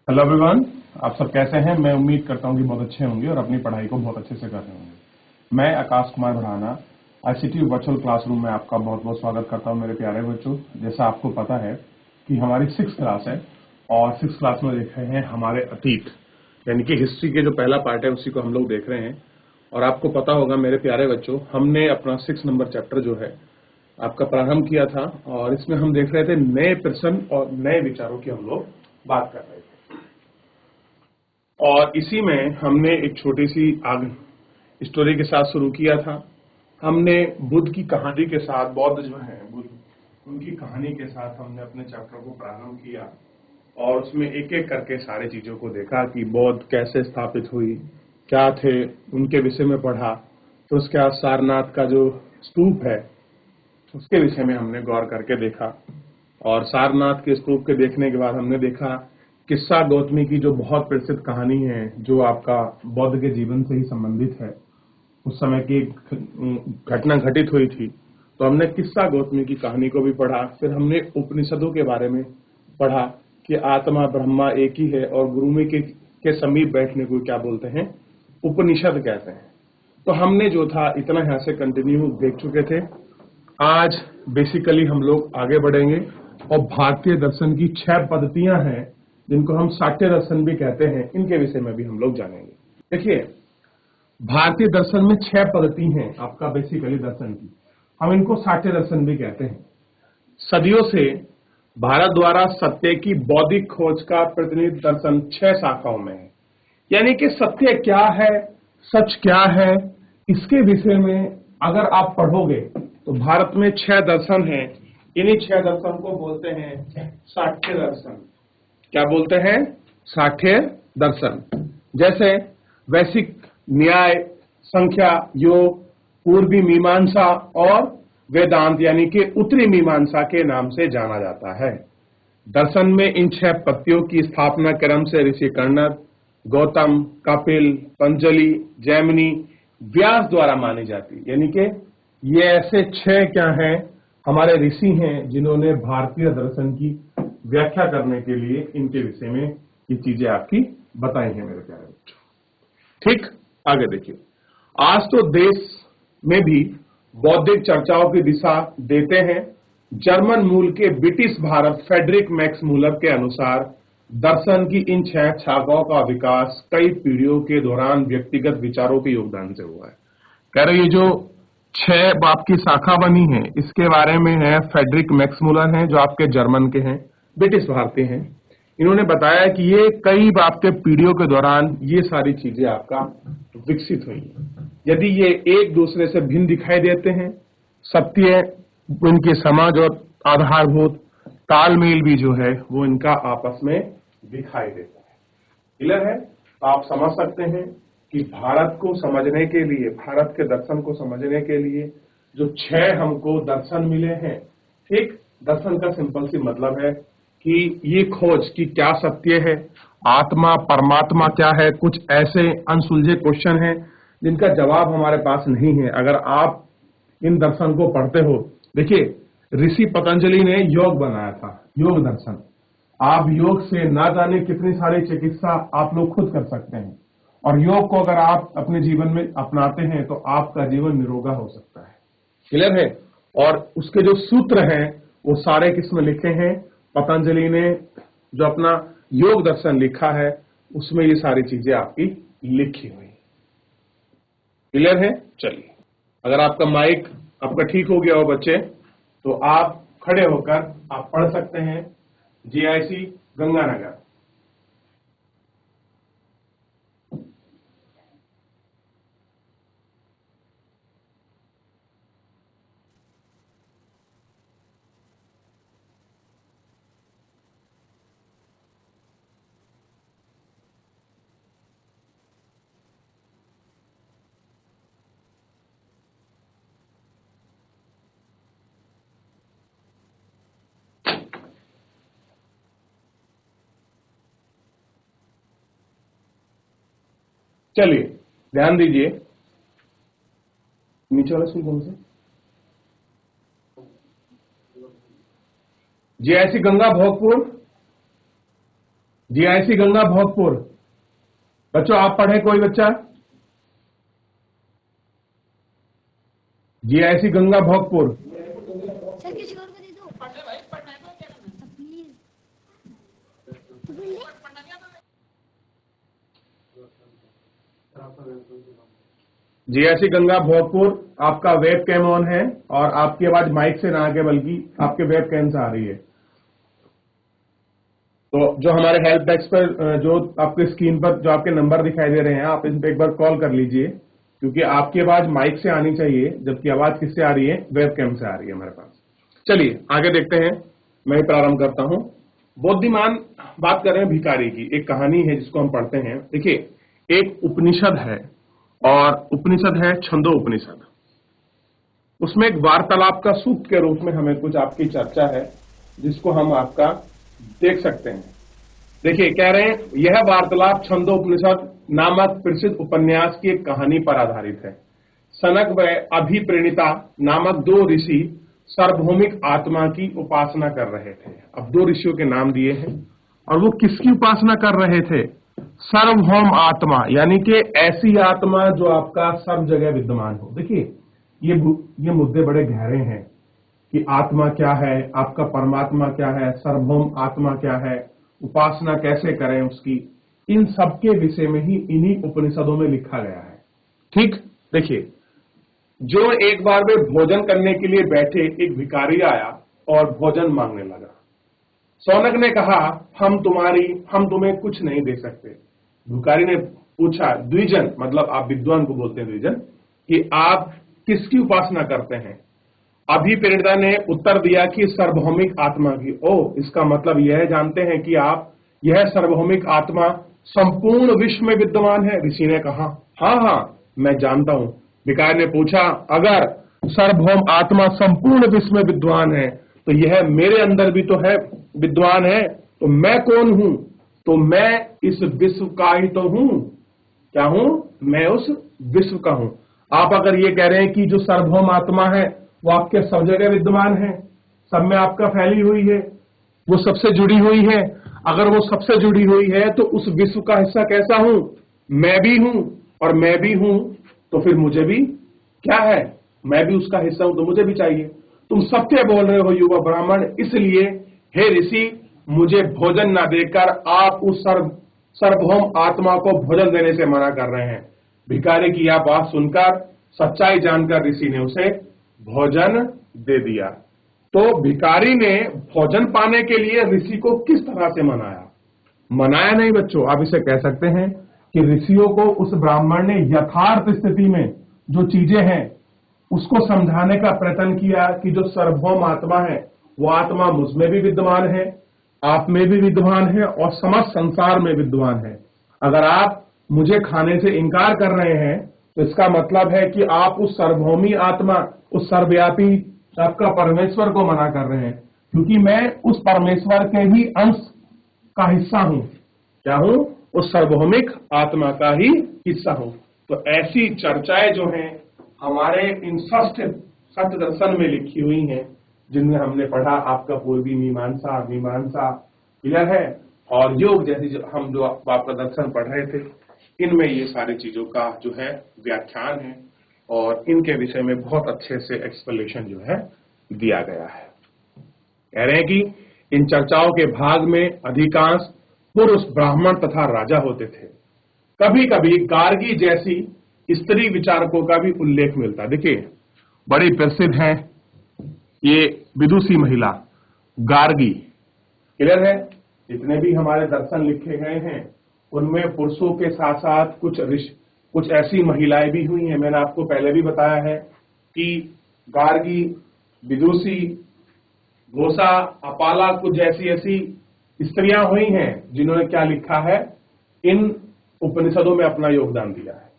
Hello everyone. आप सब कैसे हैं? मैं उम्मीद करता हूं कि बहुत अच्छे होंगे और अपनी पढ़ाई को बहुत अच्छे से कर रहे होंगे। मैं Akash Kumar Bhadana ICT virtual classroom में आपका बहुत बहुत स्वागत करता हूं। मेरे प्यारे बच्चों, जैसा आपको पता है कि हमारी 6th क्लास है और 6th क्लास में देख रहे हैं हमारे अतीत, यानी कि हिस्ट्री के जो पहला पार्ट है उसी को हम लोग देख रहे हैं। और आपको पता होगा मेरे प्यारे बच्चों, हमने अपना 6 नंबर चैप्टर जो है आपका प्रारंभ किया था और इसमें हम देख रहे थे नए प्रश्न और नए विचारों की हम लोग बात कर रहे थे। और इसी में हमने एक छोटी सी आग स्टोरी के साथ शुरू किया था। हमने बुद्ध की कहानी के साथ, बौद्ध जो है बुद्ध, उनकी कहानी के साथ हमने अपने चैप्टर को प्रारंभ किया और उसमें एक एक करके सारी चीजों को देखा कि बौद्ध कैसे स्थापित हुई, क्या थे, उनके विषय में पढ़ा। तो उसके बाद सारनाथ का जो स्तूप है उसके विषय में हमने गौर करके देखा। और सारनाथ के स्तूप के देखने के बाद हमने देखा किस्सा गौतमी की जो बहुत प्रसिद्ध कहानी है, जो आपका बौद्ध के जीवन से ही संबंधित है। उस समय की घटना घटित हुई थी, तो हमने किस्सा गौतमी की कहानी को भी पढ़ा। फिर हमने उपनिषदों के बारे में पढ़ा कि आत्मा ब्रह्मा एक ही है और गुरु में के समीप बैठने को क्या बोलते हैं, उपनिषद कहते हैं। तो हमने जो था इतना यहाँ से कंटिन्यू देख चुके थे। आज बेसिकली हम लोग आगे बढ़ेंगे और भारतीय दर्शन की 6 पद्धतियां हैं जिनको हम शाक्य दर्शन भी कहते हैं, इनके विषय में भी हम लोग जानेंगे। देखिए, भारतीय दर्शन में 6 पद्धति हैं आपका बेसिकली दर्शन की। हम इनको शाक्य दर्शन भी कहते हैं। सदियों से भारत द्वारा सत्य की बौद्धिक खोज का प्रतिनिधि दर्शन 6 शाखाओं में है। यानी कि सत्य क्या है, सच क्या है, इसके विषय में अगर आप पढ़ोगे तो भारत में 6 दर्शन हैं। इन्हीं 6 दर्शन को बोलते हैं शाक्य दर्शन। क्या बोलते हैं? शाक्य दर्शन। जैसे वैशिक न्याय, संख्या, योग, पूर्वी मीमांसा और वेदांत यानी कि उत्तरी मीमांसा के नाम से जाना जाता है। दर्शन में इन 6 पत्तियों की स्थापना क्रम से ऋषि कर्णद, गौतम, कपिल, पंजलि, जैमिनी, व्यास द्वारा मानी जाती है। यानी कि ये ऐसे 6 क्या हैं, हमारे ऋषि हैं जिन्होंने भारतीय दर्शन की व्याख्या करने के लिए इनके विषय में ये चीजें आपकी बताई हैं मेरे प्यारे बच्चों। ठीक, आगे देखिए। आज तो देश में भी बौद्धिक चर्चाओं की दिशा देते हैं। जर्मन मूल के British Bharat Friedrich Max Muller के अनुसार दर्शन की इन 6 शाखाओं का विकास कई पीढ़ियों के दौरान व्यक्तिगत विचारों के योगदान से हुआ है। कह रहे ये जो 6 आपकी शाखा बनी है इसके बारे में है फ्रेडरिक मैक्स मूलर हैं, जो आपके जर्मन के हैं, ब्रिटिश भारतीय हैं। इन्होंने बताया कि ये कई आपके पीढ़ियों के दौरान ये सारी चीजें आपका विकसित हुई हैं। यदि ये एक दूसरे से भिन्न दिखाई देते हैं, सत्य, इनके समाज और आधारभूत तालमेल भी जो है वो इनका आपस में दिखाई देता है। क्लियर है? तो आप समझ सकते हैं कि भारत को समझने के लिए, भारत के दर्शन को समझने के लिए जो 6 हमको दर्शन मिले हैं। ठीक, दर्शन का सिंपल सी मतलब है कि ये खोज कि क्या सत्य है, आत्मा परमात्मा क्या है, कुछ ऐसे अनसुलझे क्वेश्चन हैं जिनका जवाब हमारे पास नहीं है। अगर आप इन दर्शन को पढ़ते हो, देखिए ऋषि पतंजलि ने योग बनाया था, योग दर्शन। आप योग से ना जाने कितनी सारी चिकित्सा आप लोग खुद कर सकते हैं और योग को अगर आप अपने जीवन में अपनाते हैं तो आपका जीवन निरोगा हो सकता है। क्लियर है? और उसके जो सूत्र हैं वो सारे किसमें लिखे हैं? पतंजलि ने जो अपना योग दर्शन लिखा है उसमें ये सारी चीजें आपकी लिखी हुई। क्लियर है? चलिए, अगर आपका माइक आपका ठीक हो गया हो बच्चे, तो आप खड़े होकर आप पढ़ सकते हैं जीआईसी गंगानगर। चलिए ध्यान दीजिए, नीचे वाला सुन कौन से? GIC Ganga Bhogpur GIC Ganga Bhogpur. बच्चों आप पढ़े, कोई बच्चा? जीआईसी गंगा भोगपुर। सर किसी और को दे दो। पढ़ ले भाई, पढ़ना है तो क्या करना है प्लीज। जीआईसी गंगा भोगपुर, आपका वेब कैम ऑन है और आपकी आवाज माइक से ना आके बल्कि आपके वेब कैम से आ रही है। तो जो हमारे हेल्प डेस्क पर जो आपके स्क्रीन पर जो आपके नंबर दिखाई दे रहे हैं, आप इन पे एक बार कॉल कर लीजिए, क्योंकि आपकी आवाज माइक से आनी चाहिए, जबकि आवाज किससे आ रही है? वेब कैम से आ रही है हमारे पास। चलिए आगे देखते हैं, मैं प्रारंभ करता हूं। बुद्धिमान बात कर रहे हैं भिखारी की, एक कहानी है जिसको हम पढ़ते हैं। देखिए, एक उपनिषद है और उपनिषद है छंदो उपनिषद। उसमें एक वार्तालाप का सूत्र के रूप में हमें कुछ आपकी चर्चा है, जिसको हम आपका देख सकते हैं। देखिए, कह रहे हैं यह वार्तालाप छंदो उपनिषद नामक प्रसिद्ध उपन्यास की एक कहानी पर आधारित है। सनक व अभिप्रेणिता नामक दो ऋषि सार्वभौमिक आत्मा की उपासना कर रहे थे। अब दो ऋषियों के नाम दिए हैं और वो किसकी उपासना कर रहे थे? सार्वभौम आत्मा, यानी कि ऐसी आत्मा जो आपका सब जगह विद्यमान हो। देखिए, ये मुद्दे बड़े गहरे हैं कि आत्मा क्या है, आपका परमात्मा क्या है, सार्वभौम आत्मा क्या है, उपासना कैसे करें उसकी, इन सब के विषय में ही इन्हीं उपनिषदों में लिखा गया है। ठीक, देखिए, जो एक बार वे भोजन करने के लिए बैठे, एक भिखारी आया और भोजन मांगने लगा। सौनक ने कहा, हम तुम्हें कुछ नहीं दे सकते। भिखारी ने पूछा, द्विजन, मतलब आप विद्वान को बोलते हैं द्विजन, कि आप किसकी उपासना करते हैं? अभिप्रेरणा ने उत्तर दिया कि सार्वभौमिक आत्मा की। ओ, इसका मतलब यह जानते हैं कि आप यह सार्वभौमिक आत्मा संपूर्ण विश्व में विद्यमान है? ऋषि ने कहा, हाँ हाँ मैं जानता हूं। भिखारी ने पूछा, अगर सार्वभौम आत्मा संपूर्ण विश्व में विद्वान है तो यह मेरे अंदर भी तो है, विद्वान है, तो मैं कौन हूं? तो मैं इस विश्व का ही तो हूं। क्या हूं? मैं उस विश्व का हूं। आप अगर ये कह रहे हैं कि जो सार्वभौम आत्मा है वो आपके सब जगह विद्यमान है, सब में आपका फैली हुई है, वो सबसे जुड़ी हुई है, अगर वो सबसे जुड़ी हुई है तो उस विश्व का हिस्सा कैसा हूं? मैं भी हूं, और मैं भी हूं तो फिर मुझे भी क्या है? मैं भी उसका हिस्सा हूं तो मुझे भी चाहिए। तुम सत्य बोल रहे हो युवा ब्राह्मण, इसलिए हे ऋषि, मुझे भोजन न देकर आप उस सार्वभौम आत्मा को भोजन देने से मना कर रहे हैं। भिखारी की यह बात सुनकर, सच्चाई जानकर ऋषि ने उसे भोजन दे दिया। तो भिखारी ने भोजन पाने के लिए ऋषि को किस तरह से मनाया? मनाया नहीं बच्चों, आप इसे कह सकते हैं कि ऋषियों को उस ब्राह्मण ने यथार्थ स्थिति में जो चीजें हैं उसको समझाने का प्रयत्न किया कि जो सार्वभौम आत्मा है वो आत्मा मुझ में भी विद्यमान है, आप में भी विद्यमान है और समस्त संसार में विद्यमान है। अगर आप मुझे खाने से इनकार कर रहे हैं तो इसका मतलब है कि आप उस सार्वभौमी आत्मा, उस सर्वव्यापी आपका परमेश्वर को मना कर रहे हैं, क्योंकि मैं उस परमेश्वर के ही अंश का हिस्सा हूं। क्या हूं? उस सार्वभौमिक आत्मा का ही हिस्सा हूं। तो ऐसी चर्चाएं जो हैं हमारे इन सत्य दर्शन में लिखी हुई हैं, जिनमें हमने पढ़ा आपका पूर्वी मीमांसा, क्लियर है, और योग जैसी जो आपका दर्शन पढ़ रहे थे, इनमें ये सारी चीजों का जो है व्याख्यान है और इनके विषय में बहुत अच्छे से एक्सप्लेनेशन जो है दिया गया है। कह रहे हैं कि इन चर्चाओं के भाग में अधिकांश पुरुष ब्राह्मण तथा राजा होते थे। कभी कभी गार्गी जैसी स्त्री विचारकों का भी उल्लेख मिलता। देखिए, बड़ी प्रसिद्ध है ये विदुषी महिला गार्गी, क्लियर है। जितने भी हमारे दर्शन लिखे गए हैं उनमें पुरुषों के साथ साथ कुछ ऐसी महिलाएं भी हुई हैं। मैंने आपको पहले भी बताया है कि गार्गी, विदुषी, घोषा, अपाला, कुछ ऐसी स्त्रियां हुई हैं जिन्होंने क्या लिखा है, इन उपनिषदों में अपना योगदान दिया है।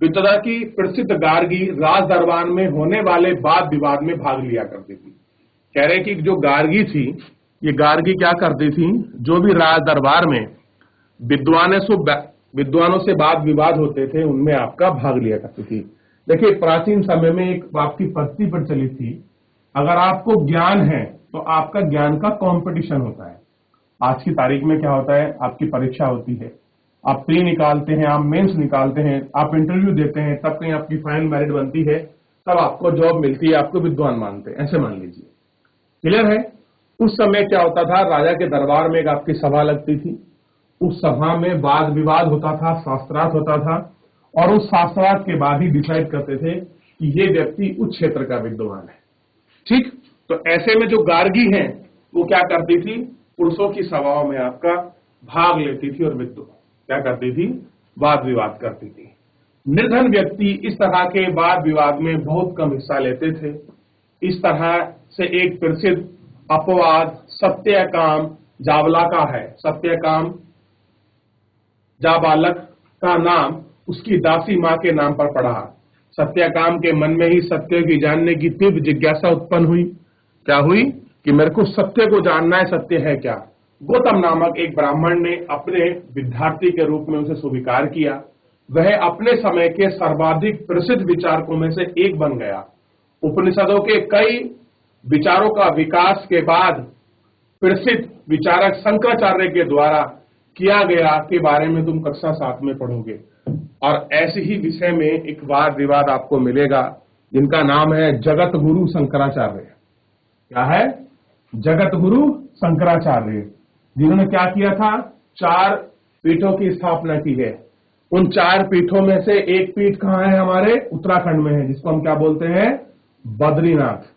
विदुता की प्रसिद्ध गार्गी राज दरबार में होने वाले वाद विवाद में भाग लिया करती थी। कह रहे कि जो गार्गी थी, ये गार्गी क्या करती थी, जो भी राज दरबार में विद्वानों से वाद विवाद होते थे उनमें आपका भाग लिया करती थी। देखिए, प्राचीन समय में एक आपकी पद्धति प्रचलित थी, अगर आपको ज्ञान है तो आपका ज्ञान का कंपटीशन होता है। आज की तारीख में क्या होता है, आपकी परीक्षा होती है, आप प्री निकालते हैं, आप मेंस निकालते हैं, आप इंटरव्यू देते हैं, तब कहीं आपकी फाइनल मेरिट बनती है, तब आपको जॉब मिलती है, आपको विद्वान मानते हैं, ऐसे मान लीजिए। क्लियर है? उस समय क्या होता था, राजा के दरबार में एक आपकी सभा लगती थी, उस सभा में वाद विवाद होता था, शास्त्रार्थ होता था, और उस शास्त्रार्थ के बाद ही डिसाइड करते थे कि ये व्यक्ति उस क्षेत्र का विद्वान है। ठीक, तो ऐसे में जो गार्गी हैं वो क्या करती थी, पुरुषों की सभाओं में आपका भाग लेती थी और क्या करती थी, वाद विवाद करती थी। निर्धन व्यक्ति इस तरह के वाद विवाद में बहुत कम हिस्सा लेते थे। इस तरह से एक प्रसिद्ध अपवाद सत्यकाम जावला का है। सत्यकाम जाबालक का नाम उसकी दासी मां के नाम पर पड़ा। सत्यकाम के मन में ही सत्य की जानने की तीव्र जिज्ञासा उत्पन्न हुई। क्या हुई कि मेरे को सत्य को जानना है, सत्य है क्या। गौतम नामक एक ब्राह्मण ने अपने विद्यार्थी के रूप में उसे स्वीकार किया। वह अपने समय के सर्वाधिक प्रसिद्ध विचारकों में से एक बन गया। उपनिषदों के कई विचारों का विकास के बाद प्रसिद्ध विचारक शंकराचार्य के द्वारा किया गया के बारे में तुम कक्षा 7 में पढ़ोगे। और ऐसे ही विषय में एक वाद विवाद आपको मिलेगा जिनका नाम है जगत गुरु शंकराचार्य। क्या है? जगत गुरु शंकराचार्य, जिन्होंने क्या किया था, 4 पीठों की स्थापना की है। उन 4 पीठों में से एक पीठ कहां है, हमारे उत्तराखंड में है, जिसको हम क्या बोलते हैं, बद्रीनाथ।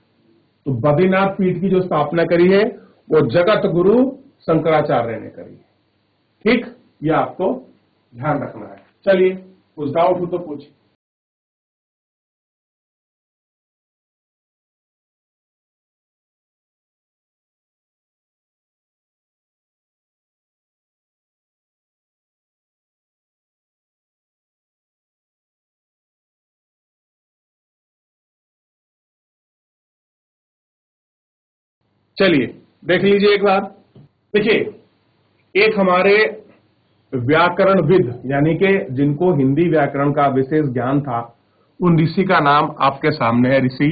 तो बद्रीनाथ पीठ की जो स्थापना करी है वो जगत गुरु शंकराचार्य ने करी है। ठीक, ये आपको ध्यान रखना है। चलिए, कुछ डाउट हो तो पूछिए। चलिए देख लीजिए एक बार। देखिए, एक हमारे व्याकरणविद यानी कि जिनको हिंदी व्याकरण का विशेष ज्ञान था, उन ऋषि का नाम आपके सामने है, ऋषि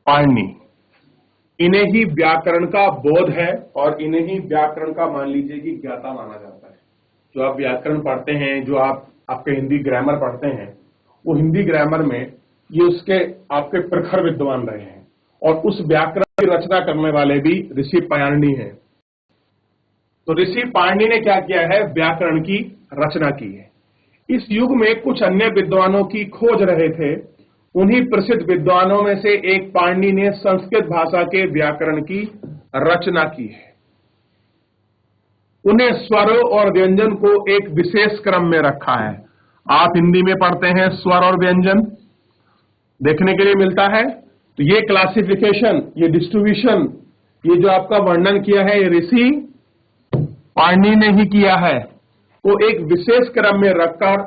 पाणिनि। इन्हें ही व्याकरण का बोध है और इन्हें ही व्याकरण का मान लीजिए कि ज्ञाता माना जाता है। जो आप व्याकरण पढ़ते हैं, जो आप आपके हिंदी ग्रामर पढ़ते हैं, वो हिंदी ग्रामर में ये उसके आपके प्रखर विद्वान रहे हैं। और उस व्याकरण की रचना करने वाले भी ऋषि पाणिनि हैं। तो ऋषि पाणिनि ने क्या किया है, व्याकरण की रचना की है। इस युग में कुछ अन्य विद्वानों की खोज रहे थे। उन्हीं प्रसिद्ध विद्वानों में से एक पाणिनि ने संस्कृत भाषा के व्याकरण की रचना की है। उन्हें स्वरों और व्यंजन को एक विशेष क्रम में रखा है। आप हिंदी में पढ़ते हैं स्वर और व्यंजन देखने के लिए मिलता है। तो ये क्लासिफिकेशन, ये डिस्ट्रीब्यूशन, ये जो आपका वर्णन किया है, ये ऋषि पाणिनि ने ही किया है। वो एक विशेष क्रम में रखकर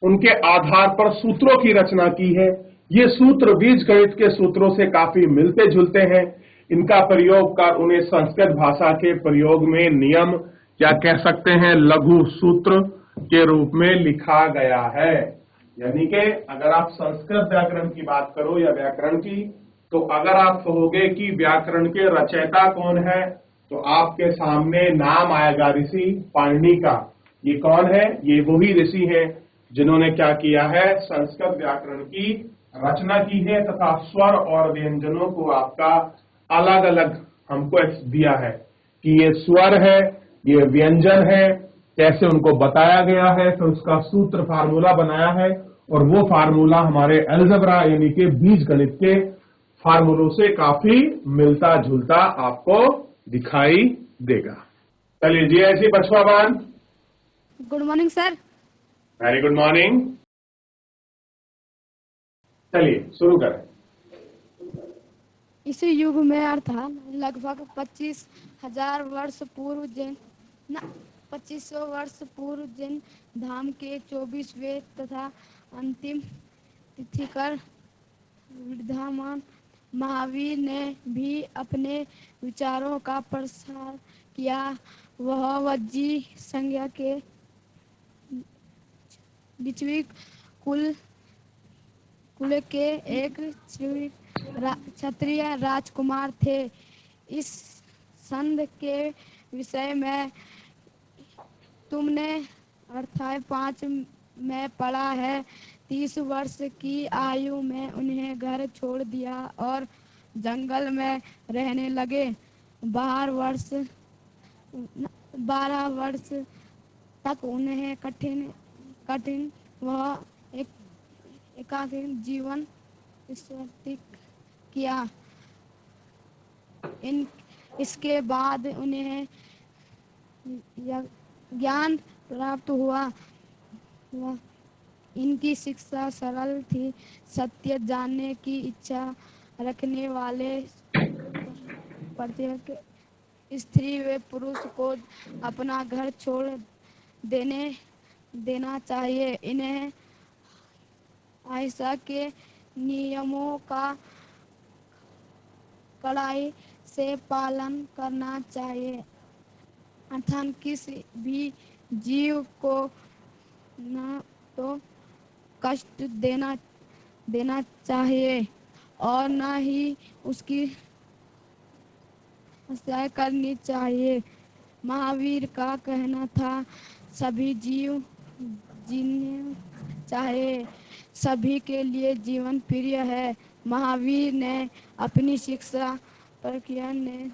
उनके आधार पर सूत्रों की रचना की है। ये सूत्र बीज गणित के सूत्रों से काफी मिलते जुलते हैं। इनका प्रयोग कर उन्हें संस्कृत भाषा के प्रयोग में नियम, क्या कह सकते हैं, लघु सूत्र के रूप में लिखा गया है। यानी कि अगर आप संस्कृत व्याकरण की बात करो या व्याकरण की, तो अगर आप कहोगे कि व्याकरण के रचयिता कौन है, तो आपके सामने नाम आएगा ऋषि पाणिनि का। ये कौन है? ये वही ऋषि हैं जिन्होंने क्या किया है, संस्कृत व्याकरण की रचना की है तथा स्वर और व्यंजनों को आपका अलग अलग हमको दिया है कि ये स्वर है, ये व्यंजन है, कैसे उनको बताया गया है। तो उसका सूत्र फार्मूला बनाया है और वो फार्मूला हमारे अलजेब्रा यानी कि बीज गणित के फार्मूलों से काफी मिलता जुलता आपको दिखाई देगा। चलिए जी, ऐसी बछवाबान। Good morning sir. Very good morning. चलिए शुरू करें। इसी युग में अर्थात लगभग 25,000 वर्ष पूर्व 2500 वर्ष पूर्व जैन धर्म के 24वें तथा अंतिम तीर्थंकर विद्वान महावीर ने भी अपने विचारों का प्रसार किया। वह वज्जी संज्ञा के लिच्छवी कुल के एक क्षत्रिय राजकुमार थे। इस छंद के विषय में तुमने अध्याय 5 में पढ़ा है। 30 वर्ष की आयु में उन्हें घर छोड़ दिया और जंगल में रहने लगे। 12 वर्ष तक उन्हें कठिन व एकाकी जीवन व्यतीत किया। इसके बाद उन्हें ज्ञान प्राप्त हुआ। इनकी शिक्षा सरल थी। सत्य जानने की इच्छा रखने वाले प्रत्येक स्त्री व पुरुष को अपना घर छोड़ देना चाहिए। इन्हें अहिंसा के नियमों का कड़ाई से पालन करना चाहिए। अर्थात किसी भी जीव को न तो कष्ट देना चाहिए और न ही उसकी हत्या करनी चाहिए। महावीर का कहना था, सभी जीव जीने चाहिए, सभी के लिए जीवन प्रिय है। महावीर ने अपनी शिक्षा प्रक्रिया में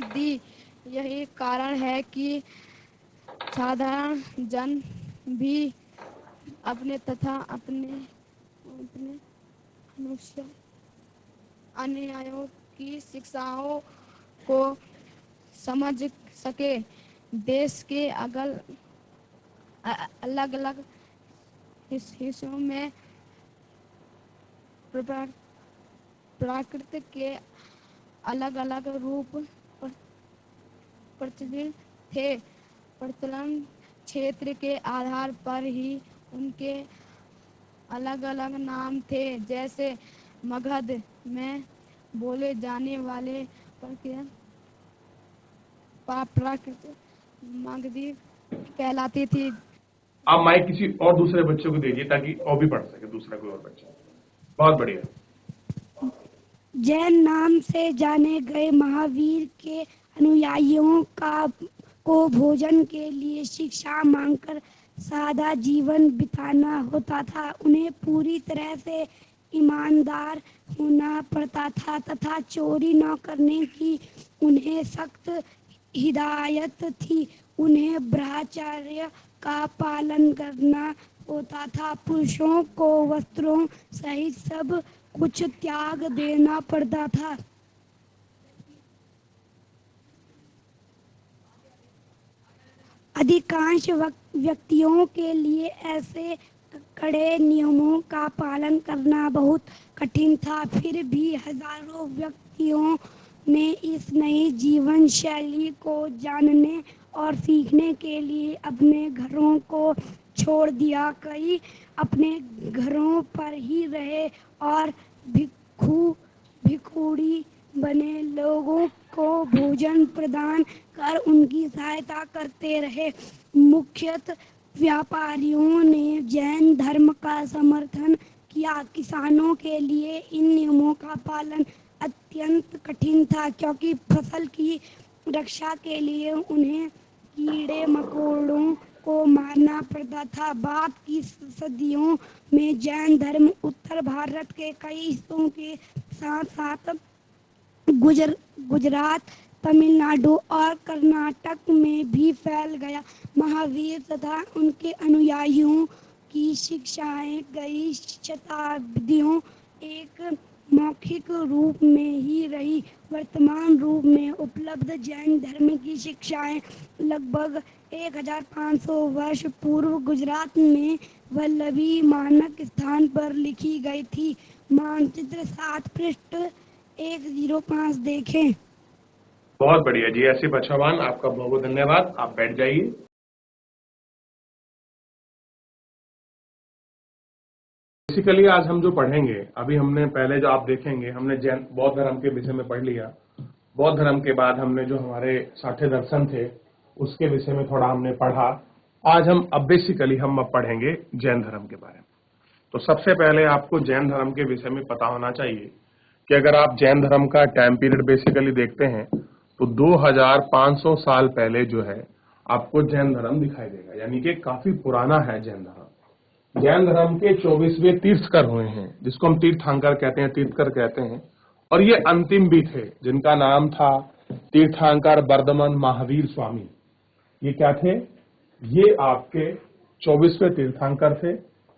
दी। यही कारण है कि साधारण जन भी अपने तथा अपने अनुयायियों की शिक्षाओं को समझ सके। देश के अलग अलग हिस्सों में प्रकृति के अलग अलग रूप प्रचलित थे। प्रचलन क्षेत्र के आधार पर ही उनके अलग अलग नाम थे। जैसे मगध में बोले जाने वाले प्राकृत मगधी कहलाती थी। आप माइक किसी और दूसरे बच्चों को दीजिए ताकि और भी पढ़ सके दूसरा कोई और बच्चा। बहुत बढ़िया। जैन नाम से जाने गए महावीर के अनुयायियों को भोजन के लिए शिक्षा मांगकर सादा जीवन बिताना होता था। उन्हें पूरी तरह से ईमानदार होना पड़ता था तथा चोरी न करने की उन्हें सख्त हिदायत थी। उन्हें ब्रह्मचर्य का पालन करना होता था। पुरुषों को वस्त्रों सहित सब कुछ त्याग देना पड़ता था। अधिकांश व्यक्तियों के लिए ऐसे कड़े नियमों का पालन करना बहुत कठिन था। फिर भी हजारों व्यक्तियों ने इस नई जीवन शैली को जानने और सीखने के लिए अपने घरों को छोड़ दिया। कई अपने घरों पर ही रहे और भिखुड़ी बने लोगों को भोजन प्रदान कर उनकी सहायता करते रहे। मुख्यतः व्यापारियों ने जैन धर्म का समर्थन किया। किसानों के लिए इन नियमों का पालन अत्यंत कठिन था, क्योंकि फसल की रक्षा के लिए उन्हें कीड़े मकोड़ों को मारना पड़ता था। बाद की सदियों में जैन धर्म उत्तर भारत के कई हिस्सों के साथ साथ गुजरात, तमिलनाडु और कर्नाटक में भी फैल गया। महावीर तथा उनके अनुयायियों की शिक्षाएं कई शताब्दियों एक मौखिक रूप में ही रही। वर्तमान रूप में उपलब्ध जैन धर्म की शिक्षाएं लगभग 1500 वर्ष पूर्व गुजरात में वल्लभी मानक स्थान पर लिखी गई थी। मानचित्र 7 पृष्ठ 105 देखें। बहुत बढ़िया जी। ऐसे बच्चावान, आपका बहुत बहुत धन्यवाद। आप बैठ जाइए। बेसिकली आज हम जो पढ़ेंगे, अभी हमने पहले जो आप देखेंगे, हमने जैन बौद्ध धर्म के विषय में पढ़ लिया। बौद्ध धर्म के बाद हमने जो हमारे साठे दर्शन थे उसके विषय में थोड़ा हमने पढ़ा। आज हम बेसिकली हम पढ़ेंगे जैन धर्म के बारे में। तो सबसे पहले आपको जैन धर्म के विषय में पता होना चाहिए कि अगर आप जैन धर्म का टाइम पीरियड बेसिकली देखते हैं तो 2500 साल पहले जो है आपको जैन धर्म दिखाई देगा, यानी कि काफी पुराना है जैन धर्म। जैन धर्म के 24वें तीर्थकर हुए हैं, जिसको हम तीर्थंकर कहते हैं, तीर्थकर कहते हैं, और ये अंतिम भी थे, जिनका नाम था तीर्थंकर बर्धमान महावीर स्वामी। ये क्या थे? ये आपके 24वें तीर्थंकर थे,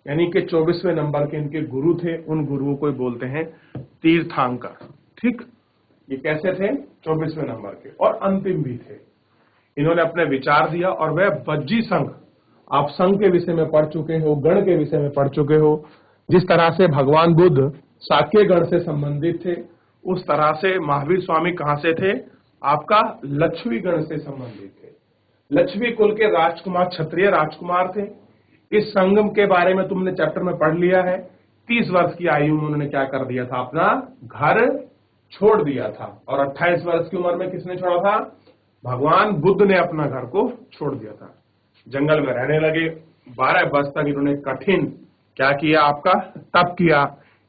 यानी कि 24वें नंबर के इनके गुरु थे। उन गुरुओं को बोलते हैं तीर्थंकर। ठीक, ये कैसे थे? 24वें नंबर के, और अंतिम भी थे। इन्होंने अपने विचार दिया, और वह वज्जी संघ, आप संघ के विषय में पढ़ चुके हो, गण के विषय में पढ़ चुके हो। जिस तरह से भगवान बुद्ध शाक्य गण से संबंधित थे, उस तरह से महावीर स्वामी कहां से थे? आपका लक्ष्मी गण से संबंधित थे। लक्ष्मी कुल के राजकुमार, क्षत्रिय राजकुमार थे। इस संगम के बारे में तुमने चैप्टर में पढ़ लिया है। 30 वर्ष की आयु में उन्होंने क्या कर दिया था? अपना घर छोड़ दिया था। और 28 वर्ष की उम्र में किसने छोड़ा था? भगवान बुद्ध ने अपना घर को छोड़ दिया था। जंगल में रहने लगे। 12 वर्ष तक इन्होंने कठिन क्या किया? आपका तप किया,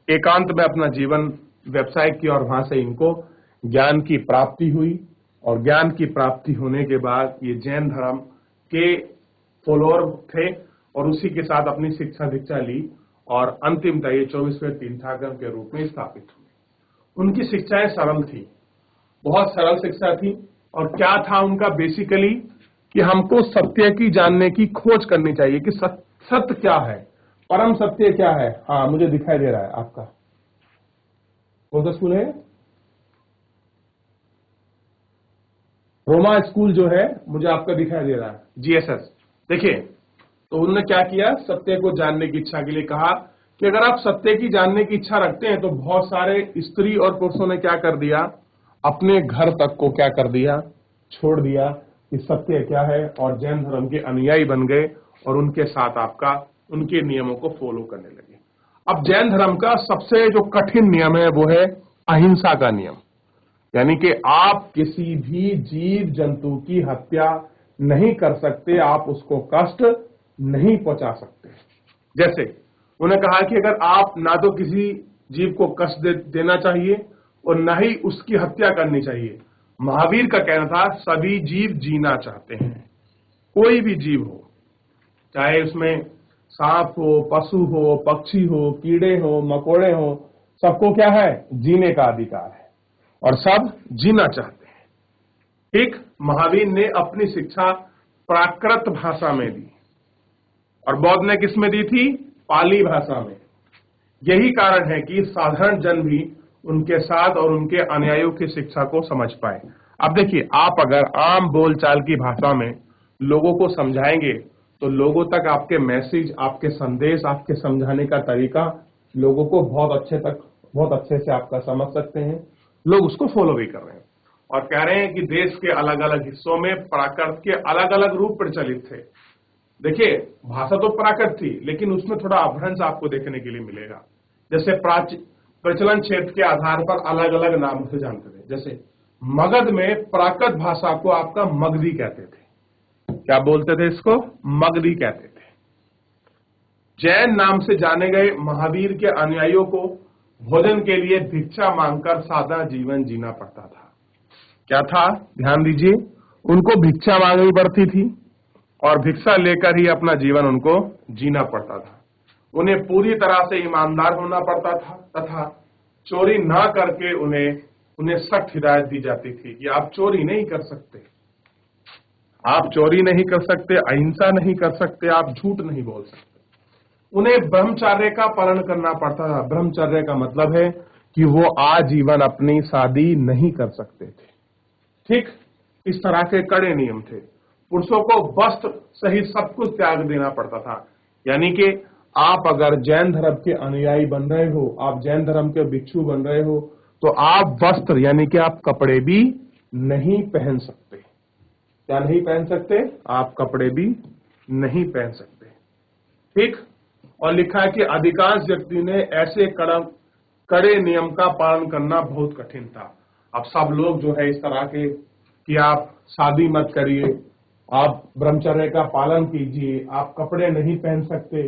एकांत में अपना जीवन व्यवसाय किया, और वहां से इनको ज्ञान की प्राप्ति हुई। और ज्ञान की प्राप्ति होने के बाद ये जैन धर्म के फॉलोअर थे, और उसी के साथ अपनी शिक्षा दीक्षा ली, और अंतिमतः ये 24वें तीर्थंकर के रूप में स्थापित हुए। उनकी शिक्षाएं सरल थी, बहुत सरल शिक्षा थी। और क्या था उनका? बेसिकली कि हमको सत्य की जानने की खोज करनी चाहिए कि सत्य क्या है, परम सत्य क्या है। हाँ, मुझे दिखाई दे रहा है आपका कौन सा स्कूल है? रोमा स्कूल जो है, मुझे आपका दिखाई दे रहा है, जीएसएस। देखिए, तो उन्होंने क्या किया? सत्य को जानने की इच्छा के लिए कहा कि अगर आप सत्य की जानने की इच्छा रखते हैं, तो बहुत सारे स्त्री और पुरुषों ने क्या कर दिया? अपने घर तक को क्या कर दिया? छोड़ दिया कि सत्य क्या है, और जैन धर्म के अनुयायी बन गए, और उनके साथ आपका उनके नियमों को फॉलो करने लगे। अब जैन धर्म का सबसे जो कठिन नियम है वो है अहिंसा का नियम, यानी कि आप किसी भी जीव जंतु की हत्या नहीं कर सकते, आप उसको कष्ट नहीं पहुंचा सकते। जैसे उन्हें कहा कि अगर आप ना तो किसी जीव को कष्ट देना चाहिए और न ही उसकी हत्या करनी चाहिए। महावीर का कहना था सभी जीव जीना चाहते हैं, कोई भी जीव हो, चाहे उसमें सांप हो, पशु हो, पक्षी हो, कीड़े हो, मकोड़े हो, सबको क्या है? जीने का अधिकार है, और सब जीना चाहते हैं। ठीक, महावीर ने अपनी शिक्षा प्राकृत भाषा में दी, और बौद्ध ने किस में दी थी? पाली भाषा में। यही कारण है कि साधारण जन भी उनके साथ और उनके अनुयायियों की शिक्षा को समझ पाए। अब देखिए, आप अगर आम बोलचाल की भाषा में लोगों को समझाएंगे, तो लोगों तक आपके मैसेज, आपके संदेश, आपके समझाने का तरीका लोगों को बहुत अच्छे से आपका समझ सकते हैं। लोग उसको फॉलो भी कर रहे हैं, और कह रहे हैं कि देश के अलग अलग हिस्सों में प्राकृत के अलग अलग रूप प्रचलित थे। देखिए, भाषा तो प्राकृत थी, लेकिन उसमें थोड़ा अपभ्रंश आपको देखने के लिए मिलेगा। जैसे प्रचलन क्षेत्र के आधार पर अलग अलग नाम से जानते थे। जैसे मगध में प्राकृत भाषा को आपका मगधी कहते थे। क्या बोलते थे इसको? मगधी कहते थे। जैन नाम से जाने गए महावीर के अनुयायियों को भोजन के लिए भिक्षा मांगकर सादा जीवन जीना पड़ता था। क्या था? ध्यान दीजिए, उनको भिक्षा मांगनी पड़ती थी, और भिक्षा लेकर ही अपना जीवन उनको जीना पड़ता था। उन्हें पूरी तरह से ईमानदार होना पड़ता था, तथा चोरी ना करके उन्हें सख्त हिदायत दी जाती थी कि आप चोरी नहीं कर सकते, आप चोरी नहीं कर सकते, अहिंसा नहीं कर सकते, आप झूठ नहीं बोल सकते। उन्हें ब्रह्मचर्य का पालन करना पड़ता था। ब्रह्मचर्य का मतलब है कि वो आजीवन अपनी शादी नहीं कर सकते थे। ठीक, इस तरह के कड़े नियम थे। पुरुषों को वस्त्र सहित सब कुछ त्याग देना पड़ता था। यानी कि आप अगर जैन धर्म के अनुयायी बन रहे हो, आप जैन धर्म के भिक्षु बन रहे हो, तो आप वस्त्र यानी कि आप कपड़े भी नहीं पहन सकते। क्या नहीं पहन सकते? आप कपड़े भी नहीं पहन सकते। ठीक, और लिखा है कि अधिकांश व्यक्ति ने ऐसे कड़े नियम का पालन करना बहुत कठिन था। अब सब लोग जो है इस तरह के कि आप शादी मत करिए, आप ब्रह्मचर्य का पालन कीजिए, आप कपड़े नहीं पहन सकते,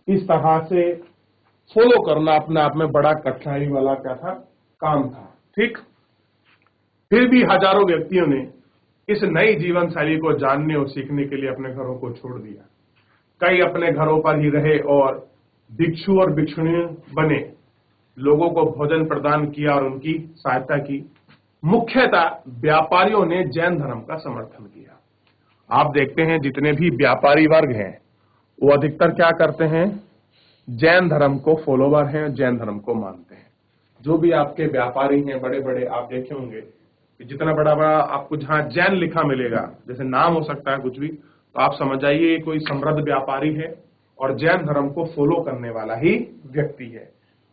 इस तरह से फॉलो करना अपने आप में बड़ा कठिनाई वाला क्या था? काम था। ठीक, फिर भी हजारों व्यक्तियों ने इस नई जीवन शैली को जानने और सीखने के लिए अपने घरों को छोड़ दिया। कई अपने घरों पर ही रहे और भिक्षु और भिक्षुणी बने, लोगों को भोजन प्रदान किया और उनकी सहायता की। मुख्यतः व्यापारियों ने जैन धर्म का समर्थन किया। आप देखते हैं जितने भी व्यापारी वर्ग हैं वो अधिकतर क्या करते हैं, जैन धर्म को फॉलोवर हैं, जैन धर्म को मानते हैं। जो भी आपके व्यापारी हैं बड़े बड़े, आप देखे होंगे कि जितना बड़ा बड़ा आपको जहां जैन लिखा मिलेगा, जैसे नाम हो सकता है कुछ भी, तो आप समझ जाइए कोई समृद्ध व्यापारी है और जैन धर्म को फॉलो करने वाला ही व्यक्ति है।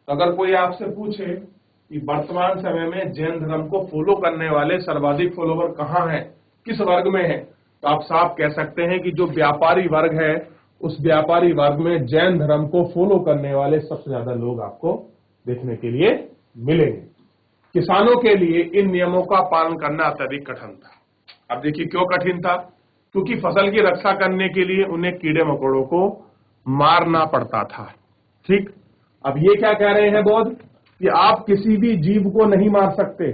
तो अगर कोई आपसे पूछे कि वर्तमान समय में जैन धर्म को फॉलो करने वाले सर्वाधिक फॉलोवर कहाँ हैं, किस वर्ग में है, तो आप साफ कह सकते हैं कि जो व्यापारी वर्ग है उस व्यापारी वर्ग में जैन धर्म को फॉलो करने वाले सबसे ज्यादा लोग आपको देखने के लिए मिलेंगे। किसानों के लिए इन नियमों का पालन करना अत्यधिक कठिन था। अब देखिए क्यों कठिन था, क्योंकि फसल की रक्षा करने के लिए उन्हें कीड़े मकोड़ों को मारना पड़ता था। ठीक, अब ये क्या कह रहे हैं बौद्ध कि आप किसी भी जीव को नहीं मार सकते।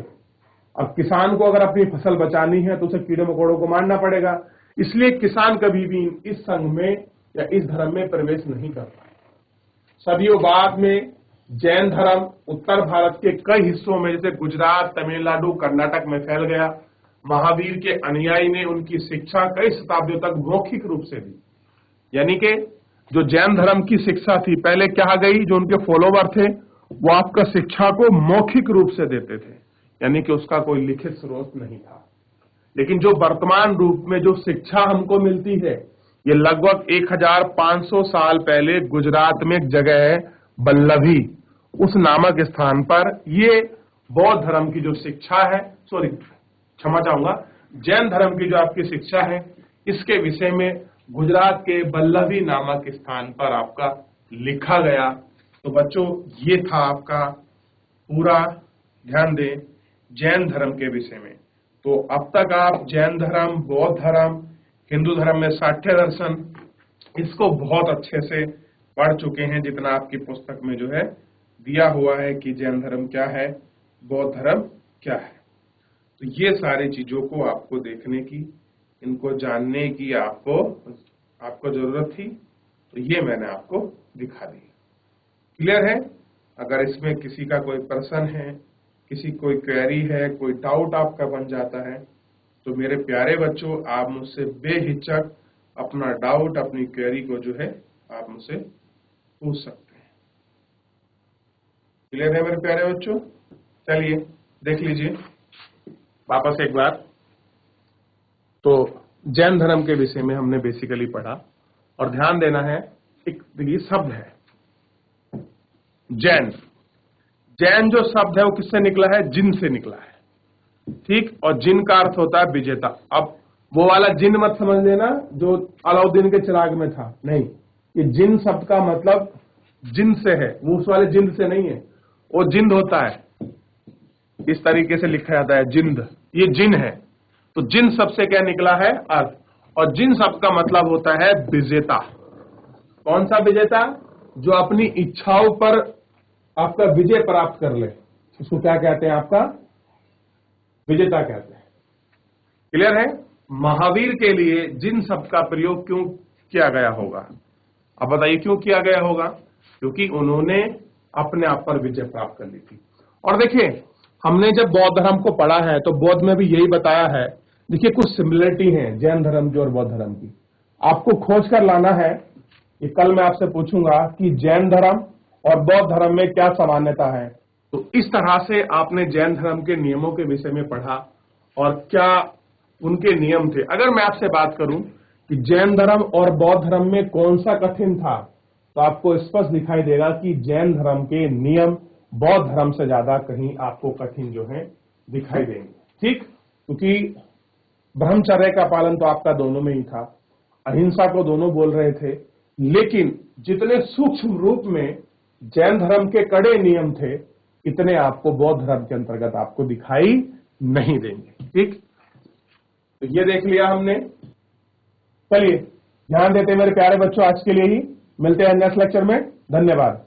अब किसान को अगर अपनी फसल बचानी है तो उसे कीड़े मकोड़ों को मारना पड़ेगा, इसलिए किसान कभी भी इस संघ में या इस धर्म में प्रवेश नहीं कर पाए। सदियों बाद में जैन धर्म उत्तर भारत के कई हिस्सों में जैसे गुजरात, तमिलनाडु, कर्नाटक में फैल गया। महावीर के अनुयायी ने उनकी शिक्षा कई शताब्दियों तक मौखिक रूप से दी, यानी कि जो जैन धर्म की शिक्षा थी पहले क्या गई, जो उनके फॉलोवर थे वो आपका शिक्षा को मौखिक रूप से देते थे, यानी कि उसका कोई लिखित स्रोत नहीं था। लेकिन जो वर्तमान रूप में जो शिक्षा हमको मिलती है ये लगभग 1500 साल पहले गुजरात में एक जगह है बल्लभी, उस नामक स्थान पर ये बौद्ध धर्म की जो शिक्षा है, क्षमा चाहूंगा, जैन धर्म की जो आपकी शिक्षा है इसके विषय में गुजरात के बल्लभी नामक स्थान पर आपका लिखा गया। तो बच्चों ये था आपका पूरा, ध्यान दें, जैन धर्म के विषय में। तो अब तक आप जैन धर्म, बौद्ध धर्म, हिंदू धर्म में शाक्य दर्शन, इसको बहुत अच्छे से पढ़ चुके हैं, जितना आपकी पुस्तक में जो है दिया हुआ है कि जैन धर्म क्या है, बौद्ध धर्म क्या है। तो ये सारी चीजों को आपको देखने की, इनको जानने की आपको जरूरत थी, तो ये मैंने आपको दिखा दी। क्लियर है? अगर इसमें किसी का कोई प्रश्न है, किसी कोई क्वेरी है, कोई डाउट आपका बन जाता है, तो मेरे प्यारे बच्चों आप मुझसे बेहिचक अपना डाउट, अपनी क्वेरी को जो है आप मुझसे पूछ सकते हैं। क्लियर है मेरे प्यारे बच्चों? चलिए देख लीजिए वापस एक बार। तो जैन धर्म के विषय में हमने बेसिकली पढ़ा, और ध्यान देना है एक ये शब्द है जैन। जैन जो शब्द है वो किससे निकला है? जिन से निकला है। ठीक, और जिन का अर्थ होता है विजेता। अब वो वाला जिन मत समझ लेना जो अलाउद्दीन के चिराग में था, नहीं, ये जिन शब्द का मतलब जिन से है, वो उस वाले जिंद से नहीं है। वो जिंद होता है, इस तरीके से लिखा जाता है जिंद, ये जिन है। तो जिन शब्द से क्या निकला है? अर्थ। और जिन शब्द का मतलब होता है विजेता। कौन सा विजेता? जो अपनी इच्छाओं पर आपका विजय प्राप्त कर ले, उसको क्या कहते हैं? आपका विजेता कहते हैं। क्लियर है? महावीर के लिए जिन शब्द का प्रयोग क्यों किया गया होगा? अब बताइए क्यों किया गया होगा? क्योंकि उन्होंने अपने आप पर विजय प्राप्त कर ली थी। और देखिए हमने जब बौद्ध धर्म को पढ़ा है तो बौद्ध में भी यही बताया है। देखिए कुछ सिमिलरिटी है जैन धर्म की और बौद्ध धर्म की, आपको खोज कर लाना है। ये कल मैं आपसे पूछूंगा कि जैन धर्म और बौद्ध धर्म में क्या समानता है। तो इस तरह से आपने जैन धर्म के नियमों के विषय में पढ़ा और क्या उनके नियम थे। अगर मैं आपसे बात करूं कि जैन धर्म और बौद्ध धर्म में कौन सा कठिन था, तो आपको स्पष्ट दिखाई देगा कि जैन धर्म के नियम बौद्ध धर्म से ज्यादा कहीं आपको कठिन जो है दिखाई देंगे। ठीक, क्योंकि ब्रह्मचर्य का पालन तो आपका दोनों में ही था, अहिंसा को दोनों बोल रहे थे, लेकिन जितने सूक्ष्म रूप में जैन धर्म के कड़े नियम थे इतने आपको बौद्ध धर्म के अंतर्गत आपको दिखाई नहीं देंगे। ठीक, तो ये देख लिया हमने। चलिए ध्यान देते मेरे प्यारे बच्चों, आज के लिए ही मिलते हैं नेक्स्ट लेक्चर में। धन्यवाद।